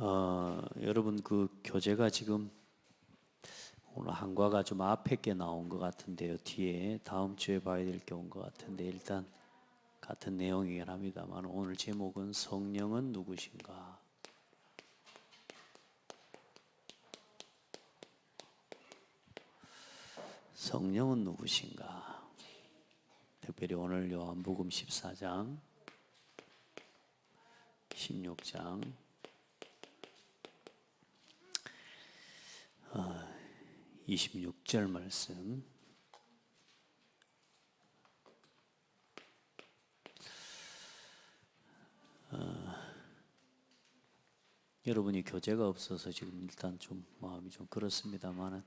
여러분 그 교재가 지금 오늘 한과가 좀 앞에 게 나온 것 같은데요. 뒤에 다음 주에 봐야 될 게 온 것 같은데 일단 같은 내용이긴 합니다만 오늘 제목은 성령은 누구신가? 성령은 누구신가? 특별히 오늘 요한복음 14장, 16장 26절 말씀. 여러분이 교재가 없어서 지금 일단 좀 마음이 좀 그렇습니다만은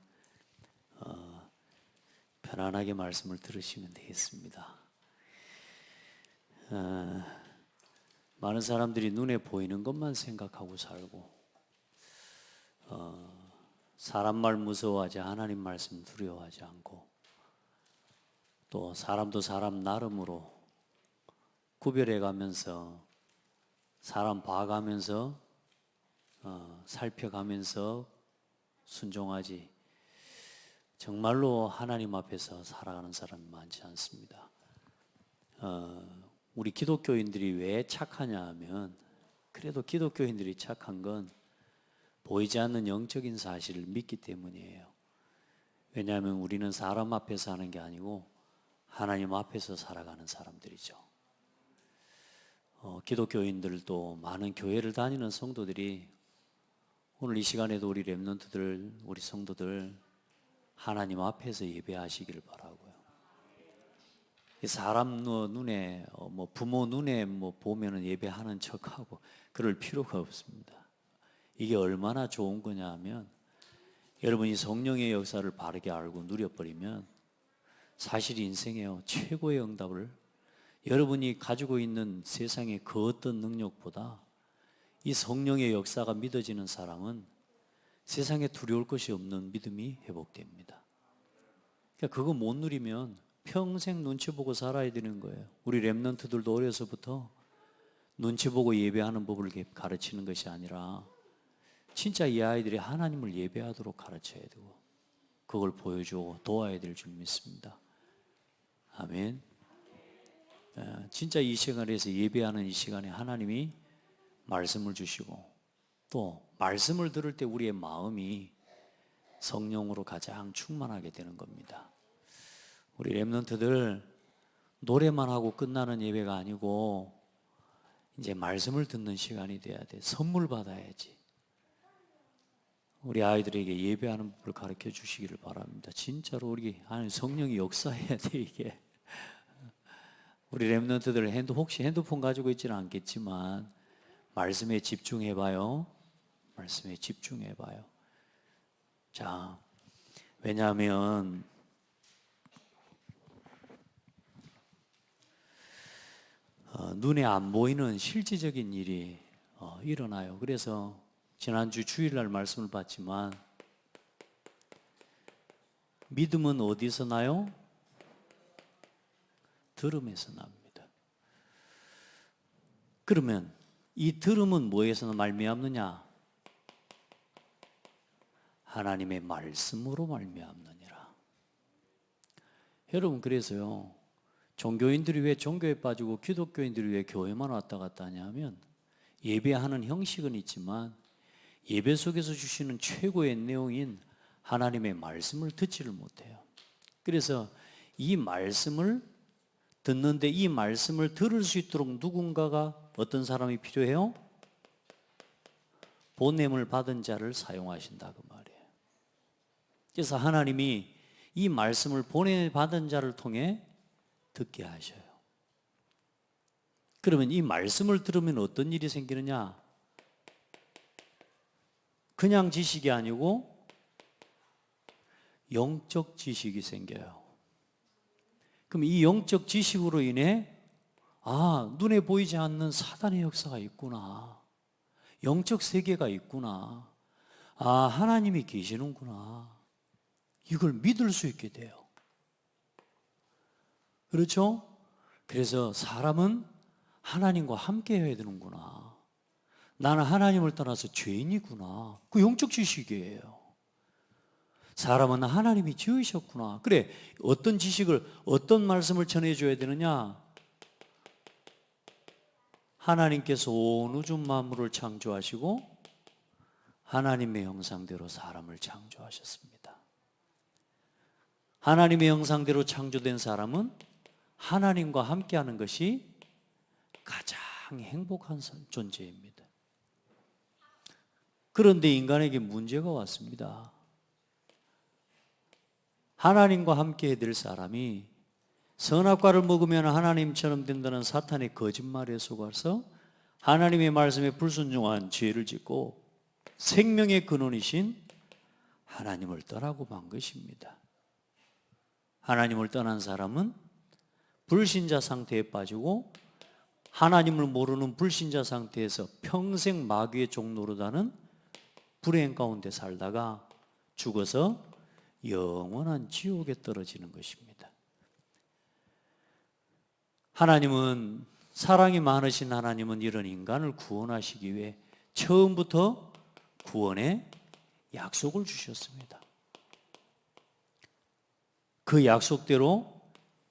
편안하게 말씀을 들으시면 되겠습니다. 많은 사람들이 눈에 보이는 것만 생각하고 살고 사람 말 무서워하지 하나님 말씀 두려워하지 않고 또 사람도 사람 나름으로 구별해 가면서 사람 봐가면서 살펴가면서 순종하지 정말로 하나님 앞에서 살아가는 사람이 많지 않습니다. 우리 기독교인들이 왜 착하냐 하면 그래도 기독교인들이 착한 건 보이지 않는 영적인 사실을 믿기 때문이에요. 왜냐하면 우리는 사람 앞에서 하는 게 아니고 하나님 앞에서 살아가는 사람들이죠. 기독교인들도 많은 교회를 다니는 성도들이 오늘 이 시간에도 우리 렘넌트들, 우리 성도들 하나님 앞에서 예배하시기를 바라고요. 사람 눈에 부모 눈에 보면은 예배하는 척하고 그럴 필요가 없습니다. 이게 얼마나 좋은 거냐 하면 여러분이 성령의 역사를 바르게 알고 누려버리면 사실 인생의 최고의 응답을 여러분이 가지고 있는 세상의 그 어떤 능력보다 이 성령의 역사가 믿어지는 사람은 세상에 두려울 것이 없는 믿음이 회복됩니다. 그러니까 그거 못 누리면 평생 눈치 보고 살아야 되는 거예요. 우리 렘넌트들도 어려서부터 눈치 보고 예배하는 법을 가르치는 것이 아니라 진짜 이 아이들이 하나님을 예배하도록 가르쳐야 되고 그걸 보여주고 도와야 될 줄 믿습니다. 아멘. 진짜 이 시간에서 예배하는 이 시간에 하나님이 말씀을 주시고 또 말씀을 들을 때 우리의 마음이 성령으로 가장 충만하게 되는 겁니다. 우리 렘넌트들 노래만 하고 끝나는 예배가 아니고 이제 말씀을 듣는 시간이 돼야 돼. 선물 받아야지. 우리 아이들에게 예배하는 법을 가르쳐 주시기를 바랍니다. 진짜로 우리 성령이 역사해야 돼 이게. 우리 렘넌트들 혹시 핸드폰 가지고 있지는 않겠지만 말씀에 집중해봐요. 말씀에 집중해봐요. 자, 왜냐하면 눈에 안 보이는 실질적인 일이 일어나요. 그래서 지난주 주일날 말씀을 봤지만 믿음은 어디서 나요? 들음에서 납니다. 그러면 이 들음은 뭐에서 말미암느냐? 하나님의 말씀으로 말미암느니라. 여러분 그래서요 종교인들이 왜 종교에 빠지고 기독교인들이 왜 교회만 왔다 갔다 하냐면 예배하는 형식은 있지만 예배 속에서 주시는 최고의 내용인 하나님의 말씀을 듣지를 못해요. 그래서 이 말씀을 듣는데 이 말씀을 들을 수 있도록 누군가가 어떤 사람이 필요해요? 보냄을 받은 자를 사용하신다 그 말이에요. 그래서 하나님이 이 말씀을 보냄을 받은 자를 통해 듣게 하셔요. 그러면 이 말씀을 들으면 어떤 일이 생기느냐? 그냥 지식이 아니고 영적 지식이 생겨요. 그럼 이 영적 지식으로 인해 눈에 보이지 않는 사단의 역사가 있구나. 영적 세계가 있구나. 하나님이 계시는구나. 이걸 믿을 수 있게 돼요. 그렇죠? 그래서 사람은 하나님과 함께 해야 되는구나. 나는 하나님을 떠나서 죄인이구나. 그 영적 지식이에요. 사람은 하나님이 지으셨구나. 그래, 어떤 지식을, 어떤 말씀을 전해줘야 되느냐? 하나님께서 온 우주 만물을 창조하시고 하나님의 형상대로 사람을 창조하셨습니다. 하나님의 형상대로 창조된 사람은 하나님과 함께하는 것이 가장 행복한 존재입니다. 그런데 인간에게 문제가 왔습니다. 하나님과 함께 될 사람이 선악과를 먹으면 하나님처럼 된다는 사탄의 거짓말에 속아서 하나님의 말씀에 불순종한 죄를 짓고 생명의 근원이신 하나님을 떠나고 만 것입니다. 하나님을 떠난 사람은 불신자 상태에 빠지고 하나님을 모르는 불신자 상태에서 평생 마귀의 종노릇하는 불행 가운데 살다가 죽어서 영원한 지옥에 떨어지는 것입니다. 하나님은, 사랑이 많으신 하나님은 이런 인간을 구원하시기 위해 처음부터 구원의 약속을 주셨습니다. 그 약속대로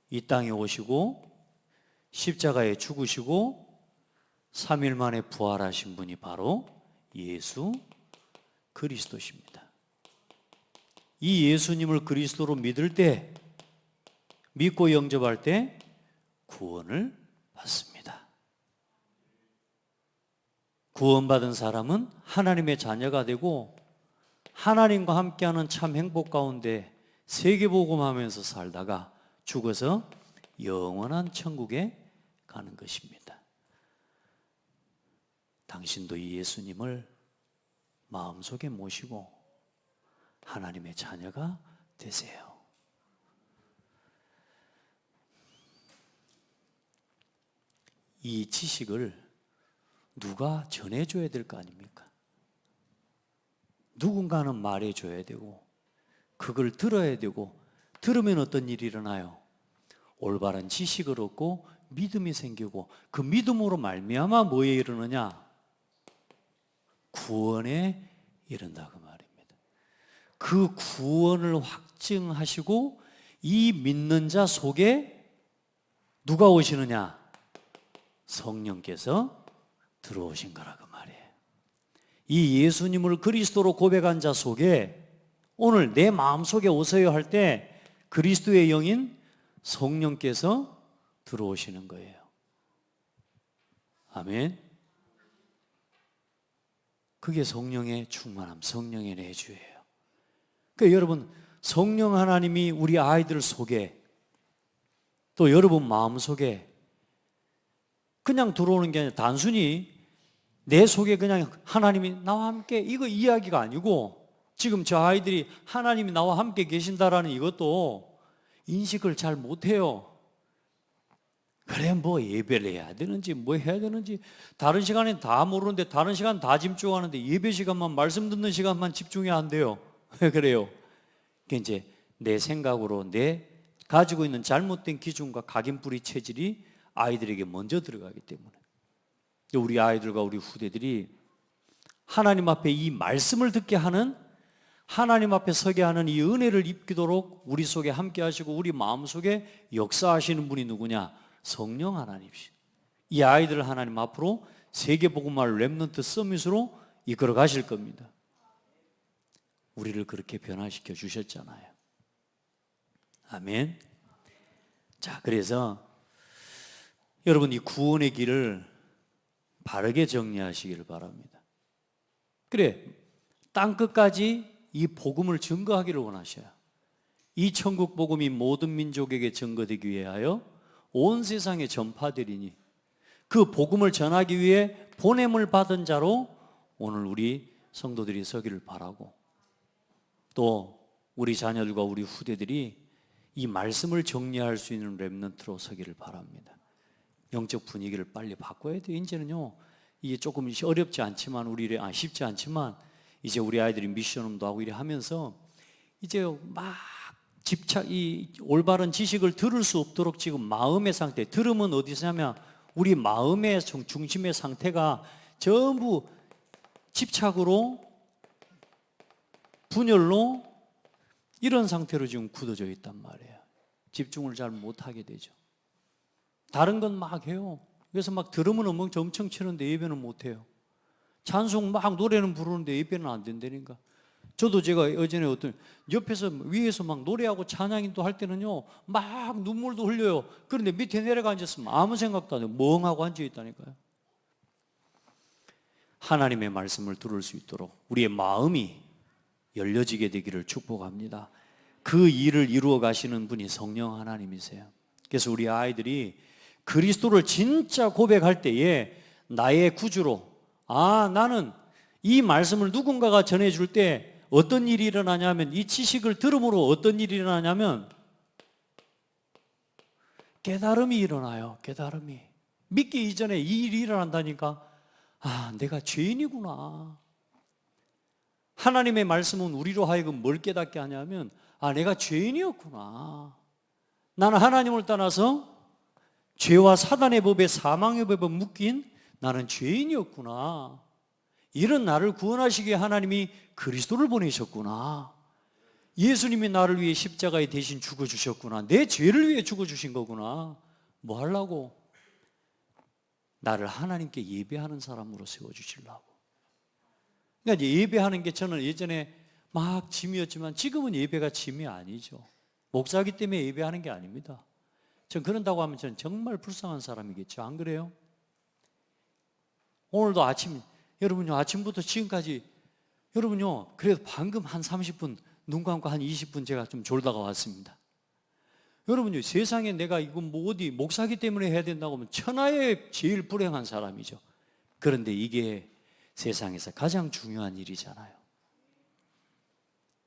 이 땅에 오시고 십자가에 죽으시고 3일 만에 부활하신 분이 바로 예수 그리스도십니다. 이 예수님을 그리스도로 믿을 때, 믿고 영접할 때 구원을 받습니다. 구원받은 사람은 하나님의 자녀가 되고 하나님과 함께하는 참 행복 가운데 세계복음하면서 살다가 죽어서 영원한 천국에 가는 것입니다. 당신도 이 예수님을 마음속에 모시고 하나님의 자녀가 되세요. 이 지식을 누가 전해줘야 될 거 아닙니까? 누군가는 말해줘야 되고 그걸 들어야 되고, 들으면 어떤 일이 일어나요? 올바른 지식을 얻고 믿음이 생기고, 그 믿음으로 말미암아 뭐에 이르느냐? 구원에 이른다 그 말입니다. 그 구원을 확증하시고 이 믿는 자 속에 누가 오시느냐? 성령께서 들어오신 거라 그 말이에요. 이 예수님을 그리스도로 고백한 자 속에 오늘 내 마음속에 오세요 할 때 그리스도의 영인 성령께서 들어오시는 거예요. 아멘. 그게 성령의 충만함, 성령의 내주예요. 그러니까 여러분, 성령 하나님이 우리 아이들 속에, 또 여러분 마음 속에 그냥 들어오는 게 아니라 단순히 내 속에 그냥 하나님이 나와 함께, 이거 이야기가 아니고, 지금 저 아이들이 하나님이 나와 함께 계신다라는 이것도 인식을 잘 못해요. 그래, 뭐 예배를 해야 되는지 뭐 해야 되는지 다른 시간엔 다 모르는데 다른 시간 다 집중하는데 예배 시간만, 말씀 듣는 시간만 집중이 안 돼요. 왜 그래요? 그게 이제 내 생각으로 내 가지고 있는 잘못된 기준과 각인뿌리 체질이 아이들에게 먼저 들어가기 때문에, 우리 아이들과 우리 후대들이 하나님 앞에 이 말씀을 듣게 하는, 하나님 앞에 서게 하는 이 은혜를 입기도록 우리 속에 함께 하시고 우리 마음속에 역사하시는 분이 누구냐? 성령 하나님이시. 이 아이들을 하나님 앞으로 세계복음화를 렘넌트 서밋으로 이끌어 가실 겁니다. 우리를 그렇게 변화시켜 주셨잖아요. 아멘. 자, 그래서 여러분, 이 구원의 길을 바르게 정리하시기를 바랍니다. 그래, 땅끝까지 이 복음을 증거하기를 원하셔요. 이 천국 복음이 모든 민족에게 증거되기 위하여 온 세상에 전파되리니, 그 복음을 전하기 위해 보냄을 받은 자로 오늘 우리 성도들이 서기를 바라고, 또 우리 자녀들과 우리 후대들이 이 말씀을 정리할 수 있는 렘넌트로 서기를 바랍니다. 영적 분위기를 빨리 바꿔야 돼요. 이제는요, 이게 조금 어렵지 않지만, 쉽지 않지만, 이제 우리 아이들이 미션홈도 하고 이래 하면서 이제 막 이 올바른 지식을 들을 수 없도록 지금 마음의 상태, 들으면 어디서냐면 우리 마음의 중심의 상태가 전부 집착으로, 분열로 이런 상태로 지금 굳어져 있단 말이에요. 집중을 잘 못하게 되죠. 다른 건 막 해요. 그래서 막 들으면 엄청 치는데 예배는 못해요. 찬송 막 노래는 부르는데 예배는 안 된다니까. 저도 제가 어전에 어떤 옆에서 위에서 막 노래하고 찬양인도 할 때는요 막 눈물도 흘려요. 그런데 밑에 내려가 앉았으면 아무 생각도 안 해요. 멍하고 앉아 있다니까요. 하나님의 말씀을 들을 수 있도록 우리의 마음이 열려지게 되기를 축복합니다. 그 일을 이루어 가시는 분이 성령 하나님이세요. 그래서 우리 아이들이 그리스도를 진짜 고백할 때에 나의 구주로, 나는 이 말씀을 누군가가 전해줄 때 어떤 일이 일어나냐면, 이 지식을 들음으로 어떤 일이 일어나냐면 깨달음이 일어나요. 깨달음이. 믿기 이전에 이 일이 일어난다니까. 내가 죄인이구나. 하나님의 말씀은 우리로 하여금 뭘 깨닫게 하냐면, 내가 죄인이었구나. 나는 하나님을 떠나서 죄와 사단의 법에, 사망의 법에 묶인 나는 죄인이었구나. 이런 나를 구원하시기에 하나님이 그리스도를 보내셨구나. 예수님이 나를 위해 십자가에 대신 죽어주셨구나. 내 죄를 위해 죽어주신 거구나. 뭐 하려고? 나를 하나님께 예배하는 사람으로 세워주시려고. 그러니까 이제 예배하는 게, 저는 예전에 막 짐이었지만 지금은 예배가 짐이 아니죠. 목사기 때문에 예배하는 게 아닙니다. 전 그런다고 하면 저는 정말 불쌍한 사람이겠죠. 안 그래요? 오늘도 여러분요, 아침부터 지금까지, 여러분요, 그래도 방금 한 30분, 눈 감고 한 20분 제가 좀 졸다가 왔습니다. 여러분요, 세상에 내가 이거 뭐 어디 목사기 때문에 해야 된다고 하면 천하의 제일 불행한 사람이죠. 그런데 이게 세상에서 가장 중요한 일이잖아요.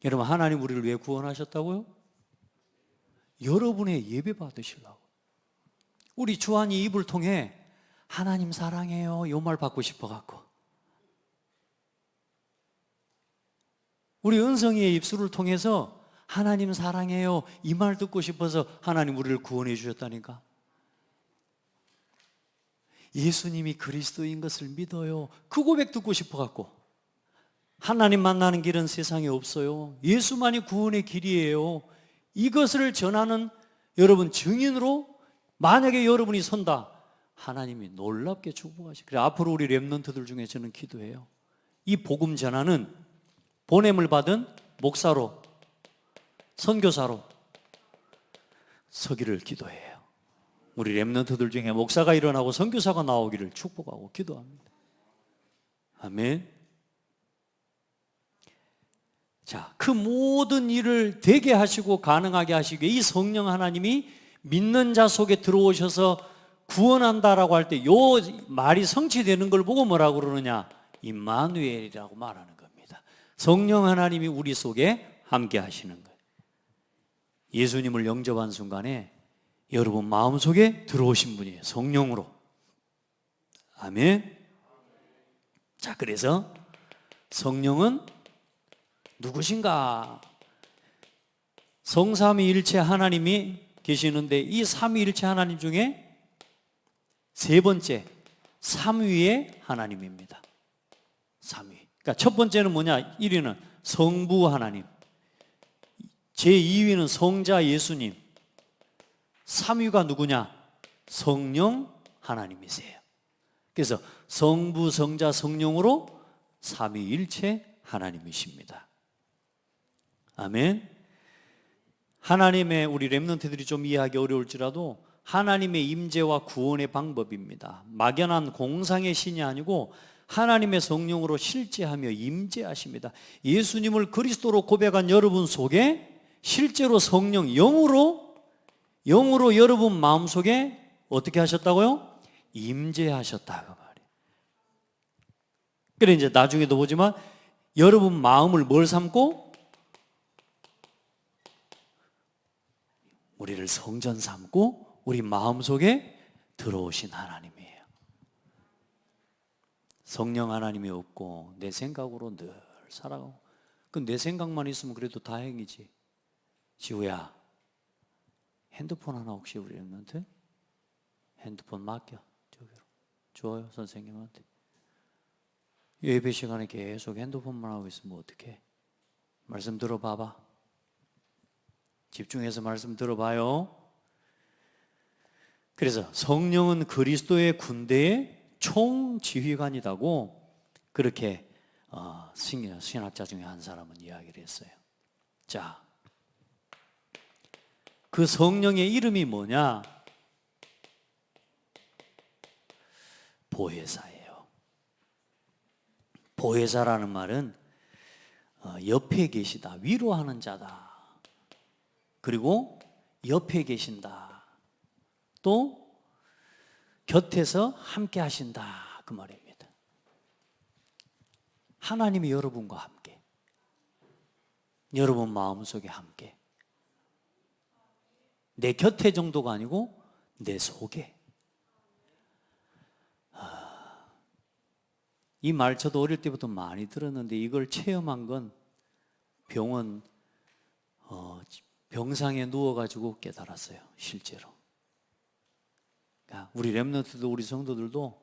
여러분, 하나님 우리를 왜 구원하셨다고요? 여러분의 예배 받으시려고. 우리 주한이 입을 통해 하나님 사랑해요 이 말 받고 싶어갖고, 우리 은성이의 입술을 통해서 하나님 사랑해요 이 말 듣고 싶어서 하나님 우리를 구원해 주셨다니까. 예수님이 그리스도인 것을 믿어요 그 고백 듣고 싶어갖고. 하나님 만나는 길은 세상에 없어요. 예수만이 구원의 길이에요. 이것을 전하는 여러분 증인으로 만약에 여러분이 선다, 하나님이 놀랍게 축복하시고. 그래, 앞으로 우리 렘넌트들 중에 저는 기도해요. 이 복음 전하는 보냄을 받은 목사로, 선교사로 서기를 기도해요. 우리 렘넌트들 중에 목사가 일어나고 선교사가 나오기를 축복하고 기도합니다. 아멘. 자, 그 모든 일을 되게 하시고 가능하게 하시기 위해 이 성령 하나님이 믿는 자 속에 들어오셔서 구원한다라고 할 때 요 말이 성취되는 걸 보고 뭐라고 그러느냐? 임마누엘이라고 말하는 겁니다. 성령 하나님이 우리 속에 함께 하시는 거예요. 예수님을 영접한 순간에 여러분 마음속에 들어오신 분이에요. 성령으로. 아멘. 자, 그래서 성령은 누구신가? 성삼위일체 하나님이 계시는데 이 삼위일체 하나님 중에 세 번째, 삼위의 하나님입니다. 삼위. 그러니까 첫 번째는 뭐냐? 1위는 성부 하나님, 제2위는 성자 예수님, 3위가 누구냐? 성령 하나님이세요. 그래서 성부, 성자, 성령으로 삼위일체 하나님이십니다. 아멘. 하나님의, 우리 렘넌트들이 좀 이해하기 어려울지라도 하나님의 임재와 구원의 방법입니다. 막연한 공상의 신이 아니고 하나님의 성령으로 실제하며 임재하십니다. 예수님을 그리스도로 고백한 여러분 속에 실제로 성령 영으로 여러분 마음속에 어떻게 하셨다고요? 임재하셨다 그 말이에요. 그래, 이제 나중에도 보지만 여러분 마음을 뭘 삼고? 우리를 성전 삼고 우리 마음속에 들어오신 하나님이에요. 성령 하나님이 없고 내 생각으로 늘 살아가고, 그 내 생각만 있으면 그래도 다행이지. 지우야, 핸드폰 하나 혹시 우리 엠한테? 핸드폰 맡겨. 저기로 줘요, 선생님한테. 예배 시간에 계속 핸드폰만 하고 있으면 어떡해? 말씀 들어봐봐. 집중해서 말씀 들어봐요. 그래서 성령은 그리스도의 군대의 총지휘관이라고 그렇게 신학자 중에 한 사람은 이야기를 했어요. 자, 그 성령의 이름이 뭐냐? 보혜사예요. 보혜사라는 말은 옆에 계시다, 위로하는 자다. 그리고 옆에 계신다. 또 곁에서 함께 하신다. 그 말입니다. 하나님이 여러분과 함께, 여러분 마음속에 함께, 내 곁에 정도가 아니고 내 속에. 이 말 저도 어릴 때부터 많이 들었는데 이걸 체험한 건 병상에 누워가지고 깨달았어요. 실제로. 우리 렘넌트도 우리 성도들도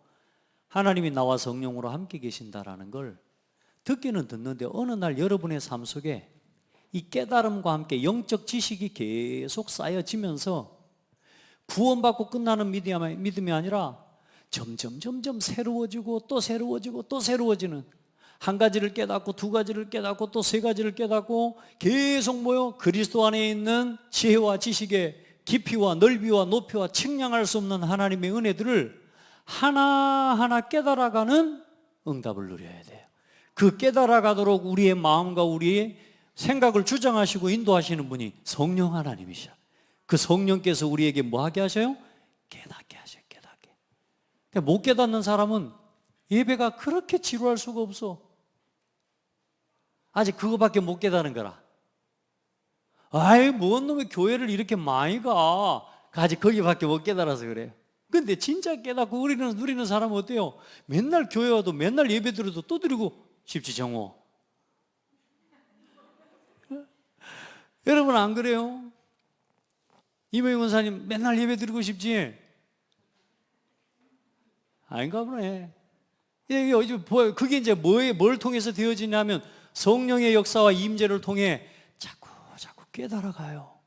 하나님이 나와 성령으로 함께 계신다라는 걸 듣기는 듣는데 어느 날 여러분의 삶 속에 이 깨달음과 함께 영적 지식이 계속 쌓여지면서 구원받고 끝나는 믿음이 아니라 점점 새로워지고 또 새로워지고 또 새로워지는, 한 가지를 깨닫고 두 가지를 깨닫고 또 세 가지를 깨닫고 계속 그리스도 안에 있는 지혜와 지식의 깊이와 넓이와 높이와 측량할 수 없는 하나님의 은혜들을 하나하나 깨달아가는 응답을 누려야 돼요. 그 깨달아가도록 우리의 마음과 우리의 생각을 주장하시고 인도하시는 분이 성령 하나님이시라. 그 성령께서 우리에게 뭐 하게 하셔요? 깨닫게 하셔요. 깨닫게. 못 깨닫는 사람은 예배가 그렇게 지루할 수가 없어. 아직 그거밖에 못 깨닫는 거라. 아이, 뭔 놈의 교회를 이렇게 많이 가. 아직 거기밖에 못 깨달아서 그래요. 근데 진짜 깨닫고 누리는 사람은 어때요? 맨날 교회 와도 맨날 예배 드려도 또 드리고 싶지, 정호. 여러분 안 그래요? 이명희 원사님 맨날 예배 드리고 싶지? 아닌가 보네. 그게 이제 뭘 통해서 되어지냐면 성령의 역사와 임재를 통해 자꾸 깨달아가요.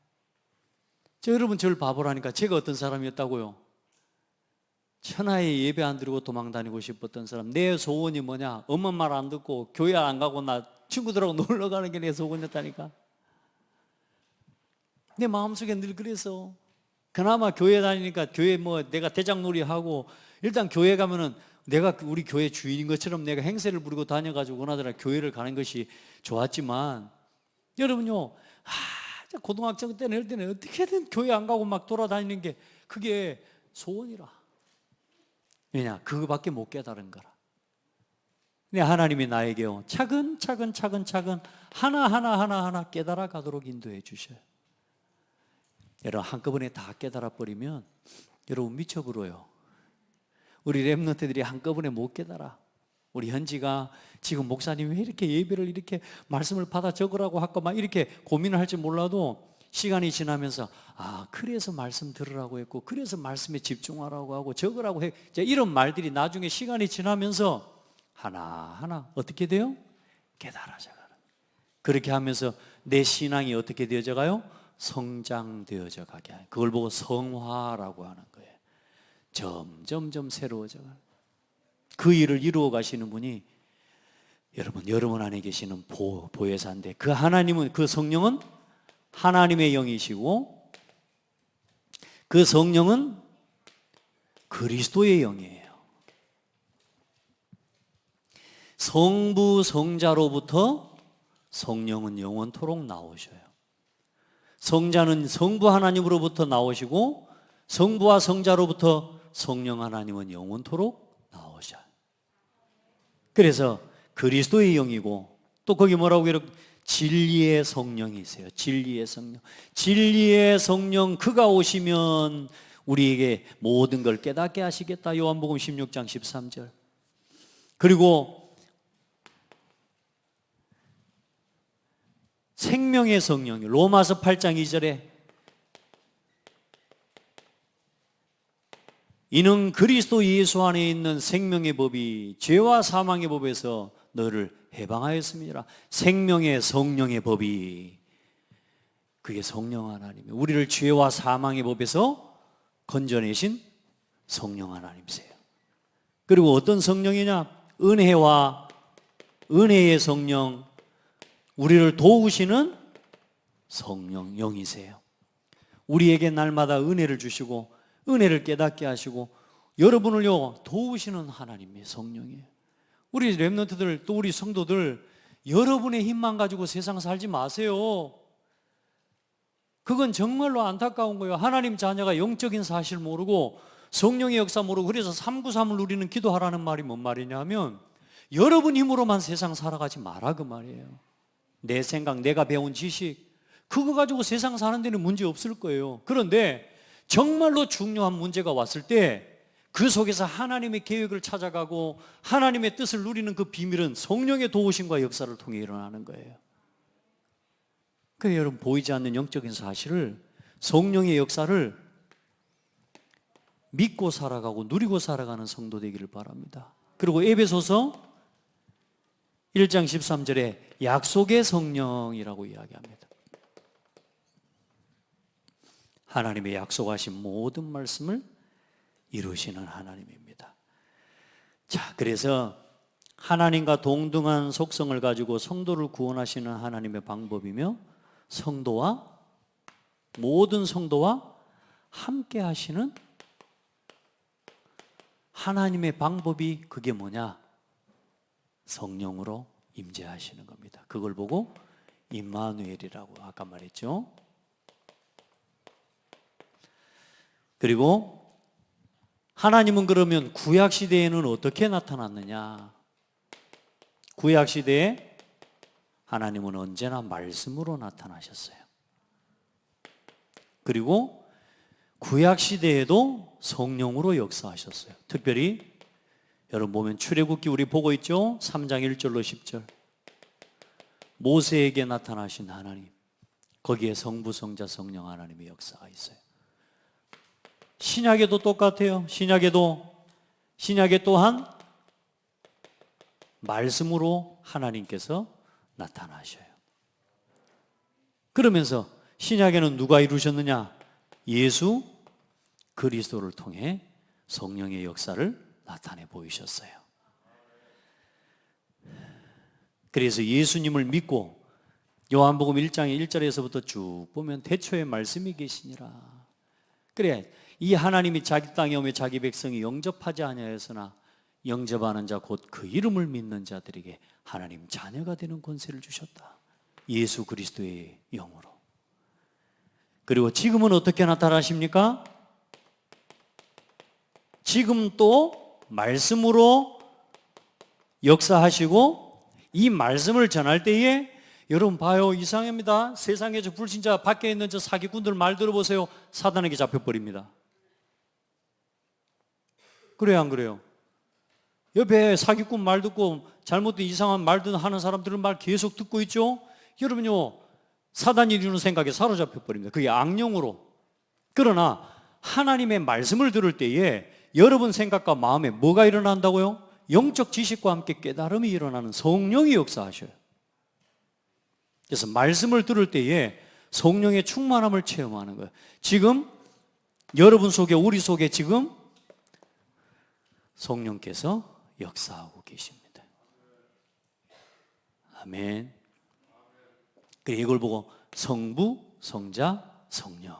여러분 저를 바보라니까. 제가 어떤 사람이었다고요? 천하에 예배 안 드리고 도망다니고 싶었던 사람. 내 소원이 뭐냐? 엄마 말 안 듣고 교회 안 가고 나 친구들하고 놀러 가는 게 내 소원이었다니까. 내 마음속에 늘 그래서 그나마 교회 다니니까 교회 내가 대장놀이 하고, 일단 교회 가면은 내가 우리 교회 주인인 것처럼 내가 행세를 부리고 다녀가지고 원하더라 교회를 가는 것이 좋았지만, 여러분요, 고등학생 때는 어떻게든 교회 안 가고 막 돌아다니는 게 그게 소원이라. 왜냐? 그거밖에 못 깨달은 거라. 근데 하나님이 나에게요 차근차근 하나하나 깨달아 가도록 인도해 주셔요. 여러분 한꺼번에 다 깨달아 버리면 여러분 미쳐버려요. 우리 렘넌트들이 한꺼번에 못 깨달아. 우리 현지가 지금 목사님이 왜 이렇게 예배를 이렇게 말씀을 받아 적으라고 할까 막 이렇게 고민을 할지 몰라도 시간이 지나면서 그래서 말씀 들으라고 했고 그래서 말씀에 집중하라고 하고 적으라고 해, 이런 말들이 나중에 시간이 지나면서 하나하나 어떻게 돼요? 깨달아져가는. 그렇게 하면서 내 신앙이 어떻게 되어져 가요? 성장되어져 가게 해요. 그걸 보고 성화라고 하는 거예요. 점점 새로워져 가는. 그 일을 이루어 가시는 분이 여러분 안에 계시는 보혜사인데, 그 하나님은, 그 성령은 하나님의 영이시고 그 성령은 그리스도의 영이에요. 성부 성자로부터 성령은 영원토록 나오셔요. 성자는 성부 하나님으로부터 나오시고 성부와 성자로부터 성령 하나님은 영원토록 나오셔요. 그래서 그리스도의 영이고 또 거기 뭐라고 이렇게 진리의 성령이세요. 진리의 성령. 진리의 성령, 그가 오시면 우리에게 모든 걸 깨닫게 하시겠다. 요한복음 16장 13절. 그리고 생명의 성령, 로마서 8장 2절에 이는 그리스도 예수 안에 있는 생명의 법이 죄와 사망의 법에서 너를 해방하였습니다. 생명의 성령의 법이, 그게 성령 하나님이에요. 우리를 죄와 사망의 법에서 건져내신 성령 하나님이세요. 그리고 어떤 성령이냐? 은혜와 은혜의 성령, 우리를 도우시는 성령, 영이세요. 우리에게 날마다 은혜를 주시고 은혜를 깨닫게 하시고 여러분을요 도우시는 하나님의 성령이에요. 우리 렘넌트들, 또 우리 성도들, 여러분의 힘만 가지고 세상 살지 마세요. 그건 정말로 안타까운 거예요. 하나님 자녀가 영적인 사실 모르고 성령의 역사 모르고 그래서 393을 누리는 기도하라는 말이 뭔 말이냐면 여러분 힘으로만 세상 살아가지 마라 그 말이에요. 내 생각, 내가 배운 지식, 그거 가지고 세상 사는 데는 문제 없을 거예요. 그런데 정말로 중요한 문제가 왔을 때 그 속에서 하나님의 계획을 찾아가고 하나님의 뜻을 누리는 그 비밀은 성령의 도우심과 역사를 통해 일어나는 거예요. 그래서 여러분, 보이지 않는 영적인 사실을, 성령의 역사를 믿고 살아가고 누리고 살아가는 성도 되기를 바랍니다. 그리고 에베소서 1장 13절에 약속의 성령이라고 이야기합니다. 하나님의 약속하신 모든 말씀을 이루시는 하나님입니다. 자, 그래서 하나님과 동등한 속성을 가지고 성도를 구원하시는 하나님의 방법이며 성도와, 모든 성도와 함께 하시는 하나님의 방법이, 그게 뭐냐? 성령으로 임재하시는 겁니다. 그걸 보고 임마누엘이라고 아까 말했죠. 그리고 하나님은 그러면 구약시대에는 어떻게 나타났느냐? 구약시대에 하나님은 언제나 말씀으로 나타나셨어요. 그리고 구약시대에도 성령으로 역사하셨어요. 특별히 여러분 보면 출애굽기 우리 보고 있죠? 3장 1절로 10절. 모세에게 나타나신 하나님, 거기에 성부, 성자, 성령 하나님의 역사가 있어요. 신약에도 똑같아요. 신약에 또한 말씀으로 하나님께서 나타나셔요. 그러면서 신약에는 누가 이루셨느냐? 예수 그리스도를 통해 성령의 역사를 나타내 보이셨어요. 그래서 예수님을 믿고 요한복음 1장 1절에서부터 쭉 보면 태초에 말씀이 계시니라. 그래, 이 하나님이 자기 땅에 오며 자기 백성이 영접하지 아니하였으나 영접하는 자 곧 그 이름을 믿는 자들에게 하나님 자녀가 되는 권세를 주셨다. 예수 그리스도의 영으로. 그리고 지금은 어떻게 나타나십니까? 지금 또 말씀으로 역사하시고 이 말씀을 전할 때에 여러분 봐요, 이상합니다. 세상에 저 불신자 밖에 있는 저 사기꾼들 말 들어보세요. 사단에게 잡혀버립니다. 그래요, 안 그래요? 옆에 사기꾼 말 듣고 잘못된 이상한 말 하는 사람들은 말 계속 듣고 있죠? 여러분요, 사단이 이루는 생각에 사로잡혀 버립니다. 그게 악령으로. 그러나 하나님의 말씀을 들을 때에 여러분 생각과 마음에 뭐가 일어난다고요? 영적 지식과 함께 깨달음이 일어나는 성령이 역사하셔요. 그래서 말씀을 들을 때에 성령의 충만함을 체험하는 거예요. 지금 여러분 속에, 우리 속에 지금 성령께서 역사하고 계십니다. 아멘. 그리고 이걸 보고 성부, 성자, 성령.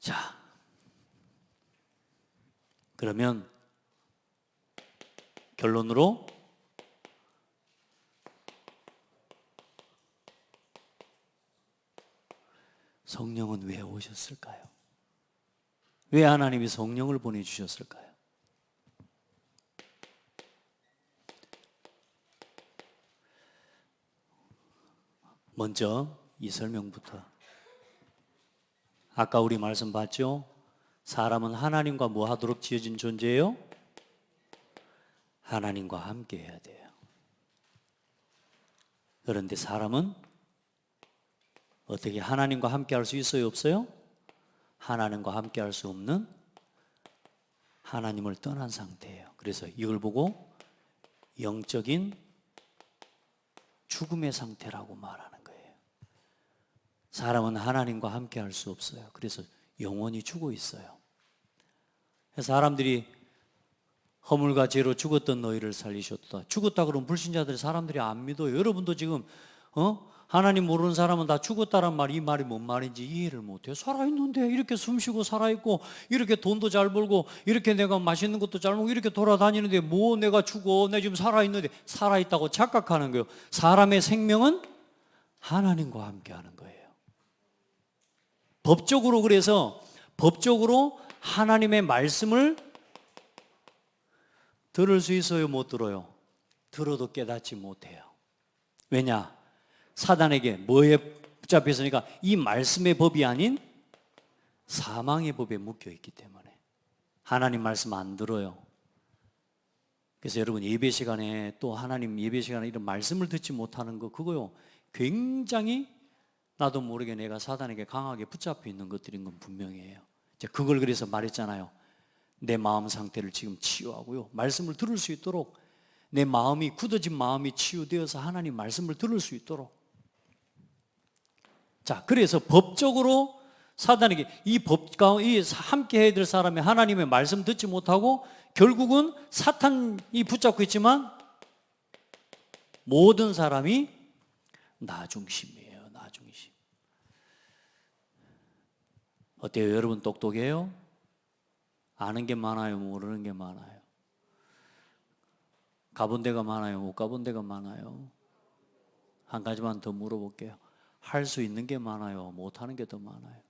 자, 그러면 결론으로 성령은 왜 오셨을까요? 왜 하나님이 성령을 보내주셨을까요? 먼저 이 설명부터. 아까 우리 말씀 봤죠? 사람은 하나님과 뭐 하도록 지어진 존재예요? 하나님과 함께 해야 돼요. 그런데 사람은 어떻게 하나님과 함께 할 수 있어요? 없어요? 하나님과 함께 할 수 없는 하나님을 떠난 상태예요. 그래서 이걸 보고 영적인 죽음의 상태라고 말하는 거예요. 사람은 하나님과 함께 할 수 없어요. 그래서 영원히 죽어 있어요. 사람들이 허물과 죄로 죽었던 너희를 살리셨다. 죽었다 그러면 불신자들이 사람들이 안 믿어요. 여러분도 지금 하나님 모르는 사람은 다 죽었다란 말, 이 말이 뭔 말인지 이해를 못해요. 살아있는데 이렇게 숨쉬고 살아있고 이렇게 돈도 잘 벌고 이렇게 내가 맛있는 것도 잘 먹고 이렇게 돌아다니는데 뭐 내가 죽어, 내 지금 살아있는데, 살아있다고 착각하는 거예요. 사람의 생명은 하나님과 함께 하는 거예요. 법적으로, 그래서 법적으로 하나님의 말씀을 들을 수 있어요, 못 들어요? 들어도 깨닫지 못해요. 왜냐? 사단에게 뭐에 붙잡혀 있으니까 이 말씀의 법이 아닌 사망의 법에 묶여 있기 때문에 하나님 말씀 안 들어요. 그래서 여러분 예배 시간에 또 하나님 예배 시간에 이런 말씀을 듣지 못하는 거, 그거요 굉장히 나도 모르게 내가 사단에게 강하게 붙잡혀 있는 것들인 건 분명해요. 그걸 그래서 말했잖아요. 내 마음 상태를 지금 치유하고요, 말씀을 들을 수 있도록 내 마음이, 굳어진 마음이 치유되어서 하나님 말씀을 들을 수 있도록. 자, 그래서 법적으로 사단에게 이 법 가운데 함께 해야 될 사람이 하나님의 말씀 듣지 못하고 결국은 사탄이 붙잡고 있지만 모든 사람이 나 중심이에요. 나 중심. 어때요? 여러분 똑똑해요? 아는 게 많아요? 모르는 게 많아요? 가본 데가 많아요? 못 가본 데가 많아요? 한 가지만 더 물어볼게요. 할 수 있는 게 많아요? 못하는 게 더 많아요?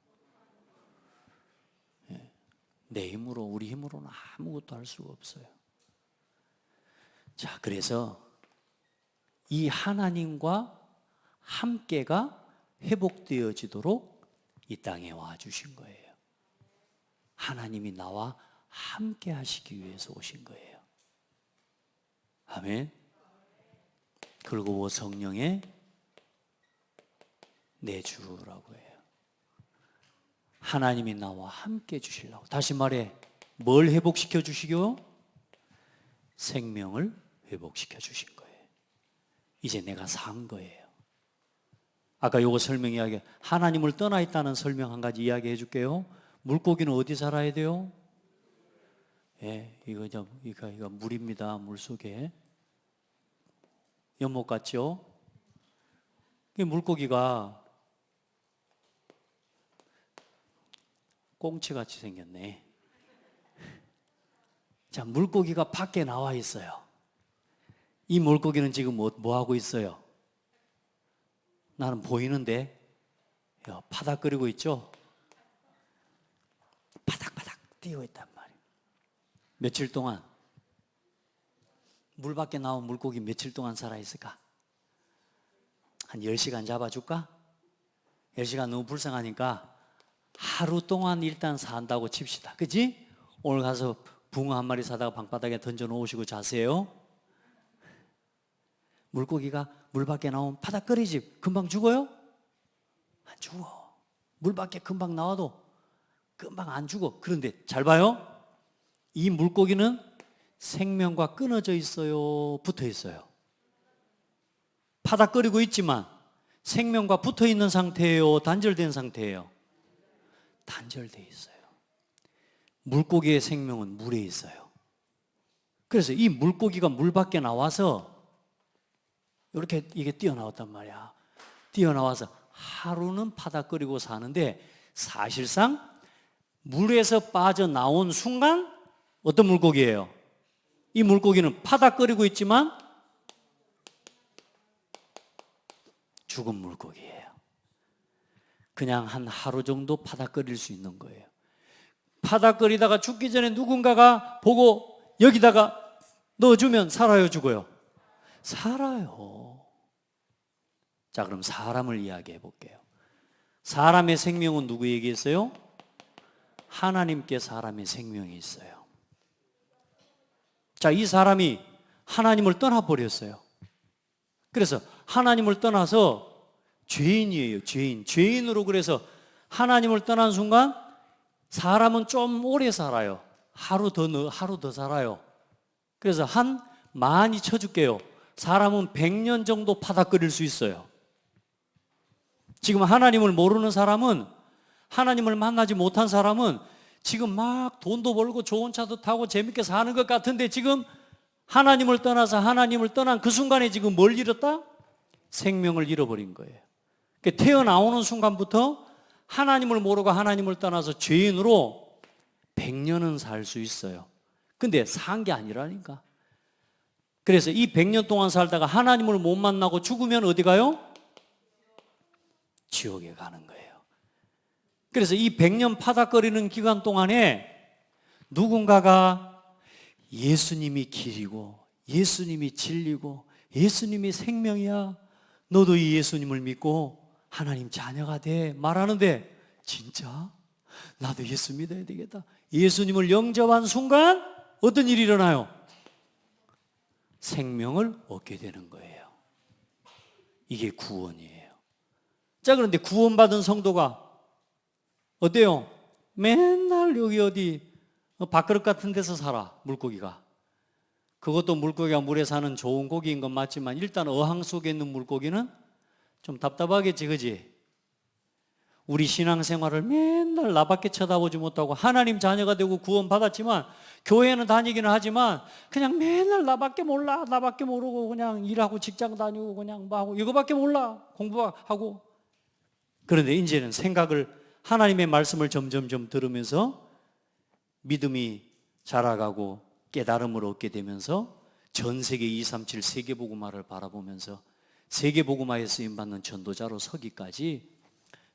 내 힘으로, 우리 힘으로는 아무것도 할 수가 없어요. 자, 그래서 이 하나님과 함께가 회복되어지도록 이 땅에 와주신 거예요. 하나님이 나와 함께 하시기 위해서 오신 거예요. 아멘. 그리고 성령의 내주라고 해요. 하나님이 나와 함께 주시려고. 다시 말해, 뭘 회복시켜 주시고요? 생명을 회복시켜 주신 거예요. 이제 내가 산 거예요. 아까 요거 설명 이야기, 하나님을 떠나 있다는 설명 한 가지 이야기해 줄게요. 물고기는 어디 살아야 돼요? 예, 이거 물입니다. 물 속에. 연못 같죠? 물고기가 꽁치같이 생겼네. 자, 물고기가 밖에 나와 있어요. 이 물고기는 지금 뭐 하고 있어요? 나는 보이는데 파닥거리고 있죠? 파닥파닥 뛰고 있단 말이에요. 며칠 동안 물 밖에 나온 물고기 며칠 동안 살아있을까? 한 10시간 잡아줄까? 10시간 너무 불쌍하니까 하루 동안 일단 산다고 칩시다. 그치? 오늘 가서 붕어 한 마리 사다가 방바닥에 던져 놓으시고 자세요. 물고기가 물 밖에 나오면 파닥거리지 금방 죽어요? 안 죽어. 물 밖에 금방 나와도 금방 안 죽어. 그런데 잘 봐요. 이 물고기는 생명과 끊어져 있어요? 붙어 있어요? 파닥거리고 있지만 생명과 붙어 있는 상태예요? 단절된 상태예요? 단절돼 있어요. 물고기의 생명은 물에 있어요. 그래서 이 물고기가 물 밖에 나와서 이렇게 이게 뛰어나왔단 말이야. 뛰어나와서 하루는 파닥거리고 사는데 사실상 물에서 빠져나온 순간 어떤 물고기예요? 이 물고기는 파닥거리고 있지만 죽은 물고기예요. 그냥 한 하루 정도 파닥거릴 수 있는 거예요. 파닥거리다가 죽기 전에 누군가가 보고 여기다가 넣어주면 살아요, 죽어요? 살아요. 자, 그럼 사람을 이야기해 볼게요. 사람의 생명은 누구에게 있어요? 하나님께 사람의 생명이 있어요. 자, 이 사람이 하나님을 떠나버렸어요. 그래서 하나님을 떠나서 죄인이에요. 죄인으로. 그래서 하나님을 떠난 순간 사람은 좀 오래 살아요. 하루 더 살아요. 그래서 많이 쳐줄게요. 사람은 100년 정도 파닥거릴 수 있어요. 지금 하나님을 모르는 사람은, 하나님을 만나지 못한 사람은 지금 막 돈도 벌고 좋은 차도 타고 재밌게 사는 것 같은데 지금 하나님을 떠나서 하나님을 떠난 그 순간에 지금 뭘 잃었다? 생명을 잃어버린 거예요. 그러니까 태어나오는 순간부터 하나님을 모르고 하나님을 떠나서 죄인으로 100년은 살 수 있어요. 근데 산 게 아니라니까. 그래서 이 100년 동안 살다가 하나님을 못 만나고 죽으면 어디 가요? 지옥에 가는 거예요. 그래서 이 100년 파닥거리는 기간 동안에 누군가가 예수님이 길이고 예수님이 진리고 예수님이 생명이야, 너도 이 예수님을 믿고 하나님 자녀가 돼 말하는데, 진짜? 나도 예수 믿어야 되겠다. 예수님을 영접한 순간 어떤 일이 일어나요? 생명을 얻게 되는 거예요. 이게 구원이에요. 자, 그런데 구원받은 성도가 어때요? 맨날 여기 어디 밥그릇 같은 데서 살아, 물고기가. 그것도 물고기가 물에 사는 좋은 고기인 건 맞지만 일단 어항 속에 있는 물고기는 좀 답답하겠지, 그지? 우리 신앙생활을 맨날 나밖에 쳐다보지 못하고 하나님 자녀가 되고 구원받았지만 교회는 다니기는 하지만 그냥 맨날 나밖에 몰라, 나밖에 모르고 그냥 일하고 직장 다니고 그냥 뭐 하고 이거밖에 몰라, 공부하고. 그런데 이제는 생각을, 하나님의 말씀을 점점점 들으면서 믿음이 자라가고 깨달음을 얻게 되면서 전 세계 237 세계복음화를 바라보면서 세계복음화에 쓰임받는 전도자로 서기까지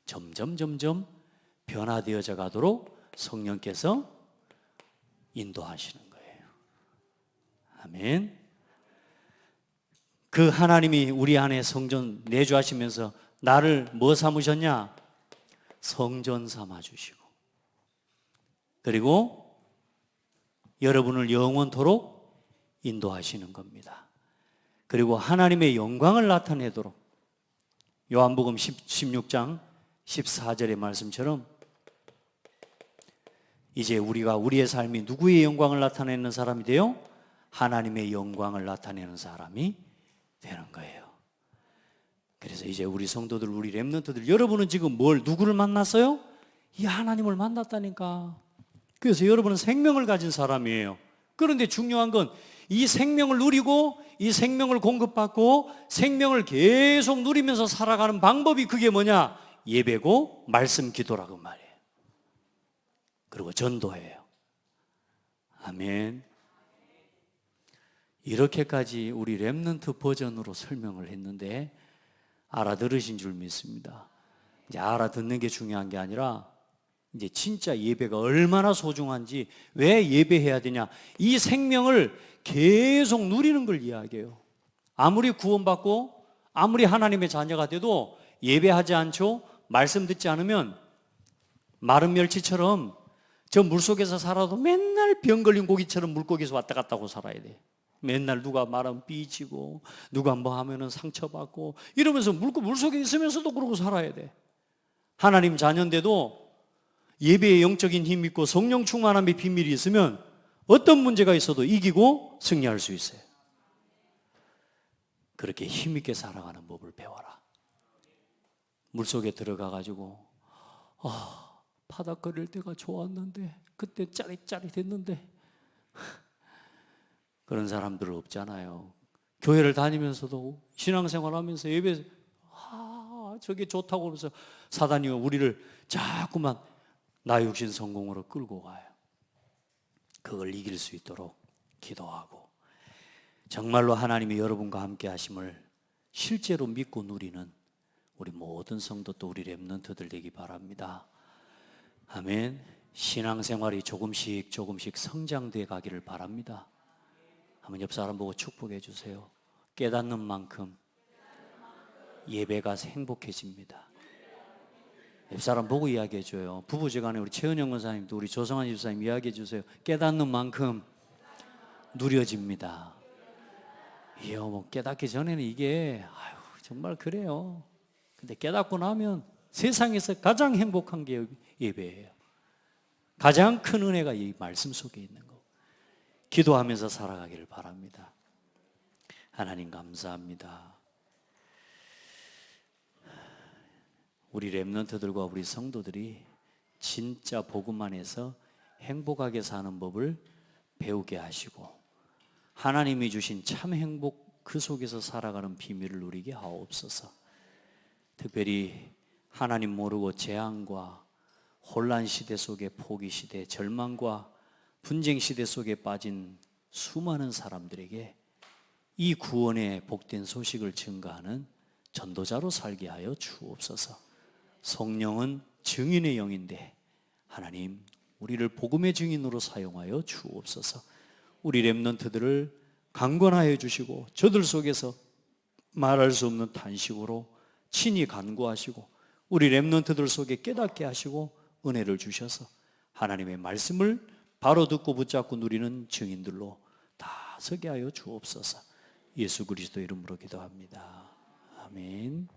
점점 변화되어져 가도록 성령께서 인도하시는 거예요. 아멘. 그 하나님이 우리 안에 성전 내주하시면서 나를 뭐 삼으셨냐? 성전 삼아주시고, 그리고 여러분을 영원토록 인도하시는 겁니다. 그리고 하나님의 영광을 나타내도록 요한복음 16장 14절의 말씀처럼 이제 우리가 우리의 삶이 누구의 영광을 나타내는 사람이 돼요? 하나님의 영광을 나타내는 사람이 되는 거예요. 그래서 이제 우리 성도들, 우리 렘넌트들, 여러분은 지금 누구를 만났어요? 이 하나님을 만났다니까. 그래서 여러분은 생명을 가진 사람이에요. 그런데 중요한 건 이 생명을 누리고 이 생명을 공급받고 생명을 계속 누리면서 살아가는 방법이, 그게 뭐냐? 예배고 말씀 기도라고 말이에요. 그리고 전도예요. 아멘. 이렇게까지 우리 렘넌트 버전으로 설명을 했는데 알아들으신 줄 믿습니다. 이제 알아듣는 게 중요한 게 아니라 이제 진짜 예배가 얼마나 소중한지, 왜 예배해야 되냐, 이 생명을 계속 누리는 걸 이야기해요. 아무리 구원받고 아무리 하나님의 자녀가 돼도 예배하지 않죠? 말씀 듣지 않으면 마른 멸치처럼 저 물속에서 살아도 맨날 병 걸린 고기처럼 물고기에서 왔다 갔다 하고 살아야 돼. 맨날 누가 말하면 삐지고 누가 뭐 하면은 상처받고 이러면서 물속에 있으면서도 그러고 살아야 돼. 하나님 자녀인데도 예배의 영적인 힘이 있고 성령 충만함의 비밀이 있으면 어떤 문제가 있어도 이기고 승리할 수 있어요. 그렇게 힘있게 살아가는 법을 배워라. 물속에 들어가가지고 바닥거릴 때가 좋았는데, 그때 짜릿짜릿했는데 그런 사람들 없잖아요. 교회를 다니면서도 신앙생활 하면서 예배 저게 좋다고 하면서 사단이 우리를 자꾸만 나 육신 성공으로 끌고 가요. 그걸 이길 수 있도록 기도하고 정말로 하나님이 여러분과 함께 하심을 실제로 믿고 누리는 우리 모든 성도, 또 우리 렘넌트들 되기 바랍니다. 아멘. 신앙생활이 조금씩 성장돼 가기를 바랍니다. 한번 옆 사람 보고 축복해 주세요. 깨닫는 만큼 예배가 행복해집니다. 옆 사람 보고 이야기해 줘요. 부부지간에 우리 최은영 권사님도 우리 조성환 집사님 이야기해 주세요. 깨닫는 만큼 누려집니다. 뭐 깨닫기 전에는 이게 정말 그래요. 근데 깨닫고 나면 세상에서 가장 행복한 게 예배예요. 가장 큰 은혜가 이 말씀 속에 있는 거. 기도하면서 살아가기를 바랍니다. 하나님 감사합니다. 우리 렘넌트들과 우리 성도들이 진짜 복음 안에서 행복하게 사는 법을 배우게 하시고 하나님이 주신 참 행복 그 속에서 살아가는 비밀을 누리게 하옵소서. 특별히 하나님 모르고 재앙과 혼란 시대 속에 포기 시대, 절망과 분쟁 시대 속에 빠진 수많은 사람들에게 이 구원의 복된 소식을 증거하는 전도자로 살게 하여 주옵소서. 성령은 증인의 영인데 하나님 우리를 복음의 증인으로 사용하여 주옵소서. 우리 렘넌트들을 강권하여 주시고 저들 속에서 말할 수 없는 탄식으로 친히 간구하시고 우리 렘넌트들 속에 깨닫게 하시고 은혜를 주셔서 하나님의 말씀을 바로 듣고 붙잡고 누리는 증인들로 다 서게 하여 주옵소서. 예수 그리스도 이름으로 기도합니다. 아멘.